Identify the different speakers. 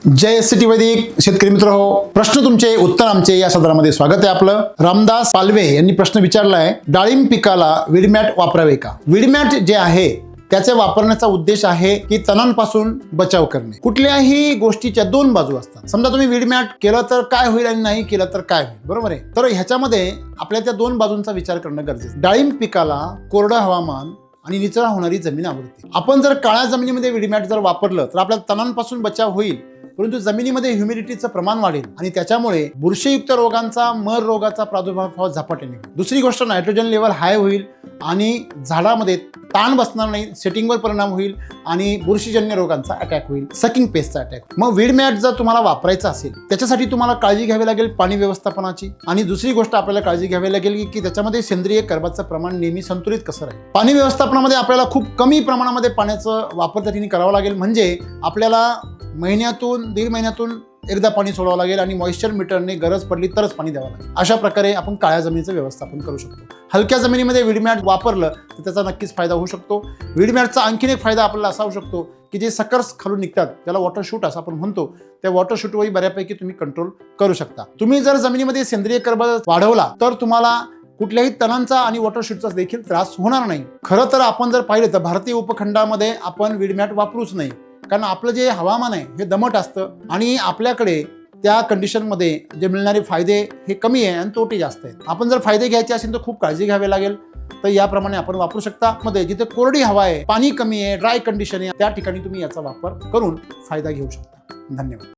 Speaker 1: जय city वैदिक शेतकरी मित्र हो, प्रश्न तुमचे उत्तर आमचे या सदरामध्ये स्वागत आहे आपलं। रामदास पालवे यांनी प्रश्न विचारलाय, डाळिंब पिकाला विडमॅट वापरावे का? विडमॅट जे आहे त्याचा वापरण्याचा उद्देश आहे की तणांपासून बचाव करणे। कुठल्याही गोष्टीच्या दोन बाजू असतात। समजा तुम्ही विडमॅट केलं तर काय होईल आणि नाही केलं तर काय होईल, बरोबर आहे? तर ह्याच्यामध्ये आपल्या त्या दोन बाजूंचा विचार करणं गरजेचं आहे। डाळिंब पिकाला कोरडं हवामान आणि निचरा होणारी जमीन आवडते। आपण जर काळ्या जमिनीमध्ये विडमॅट जर वापरलं तर आपल्याला तणांपासून बचाव होईल, परंतु जमिनीमध्ये ह्युमिडिटीचं प्रमाण वाढेल आणि त्याच्यामुळे बुरशीयुक्त रोगांचा, मर रोगाचा प्रादुर्भाव झपाट्याने होईल। दुसरी गोष्ट, नायट्रोजन लेवल हाय होईल आणि झाडामध्ये ताण बसणार नाही, सेटिंगवर परिणाम होईल आणि बुरशीजन्य रोगांचा अटॅक होईल, सकिंग पेस्टचा अटॅक। मग विडमॅट जर तुम्हाला वापरायचं असेल त्याच्यासाठी तुम्हाला काळजी घ्यावी लागेल पाणी व्यवस्थापनाची, आणि दुसरी गोष्ट आपल्याला काळजी घ्यावी लागेल की त्याच्यामध्ये सेंद्रिय कर्बाचं प्रमाण नेहमी संतुलित कसं राहील। पाणी व्यवस्थापनामध्ये आपल्याला खूप कमी प्रमाणामध्ये पाण्याचा वापर त्या ठिकाणी करावा लागेल, म्हणजे आपल्याला महिन्यातून दीड महिन्यातून एकदा पाणी सोडावं लागेल आणि मॉइश्चर मीटरने गरज पडली तरच पाणी द्यावं लागेल। अशा प्रकारे आपण काळ्या जमिनीचं व्यवस्थापन करू शकतो। हलक्या जमिनीमध्ये विडमॅट वापरलं तर त्याचा नक्कीच फायदा होऊ शकतो। विडमॅटचा आणखीन एक फायदा आपल्याला असा होऊ शकतो की जे सकर्स खालून निघतात त्याला वॉटर शूट असं आपण म्हणतो, त्या वॉटर शूटवरही बऱ्यापैकी तुम्ही कंट्रोल करू शकता। तुम्ही जर जमिनीमध्ये सेंद्रिय कर्ब वाढवला तर तुम्हाला कुठल्याही तणांचा आणि वॉटर शूटचा देखील त्रास होणार नाही। खरं तर आपण जर पाहिलं तर भारतीय उपखंडामध्ये आपण विडमॅट वापरूच नाही, कारण आपलं जे हवामान आहे हे दमट असतं आणि आपल्याकडे त्या कंडिशनमध्ये जे मिळणारे फायदे हे कमी आहे आणि तोटे जास्त आहेत। आपण जर फायदे घ्यायचे असेल तर खूप काळजी घ्यावी लागेल। तर याप्रमाणे आपण वापरू शकता। मध्ये जिथे कोरडी हवा आहे, पाणी कमी आहे, ड्राय कंडिशन आहे, त्या ठिकाणी तुम्ही याचा वापर करून फायदा घेऊ शकता। धन्यवाद।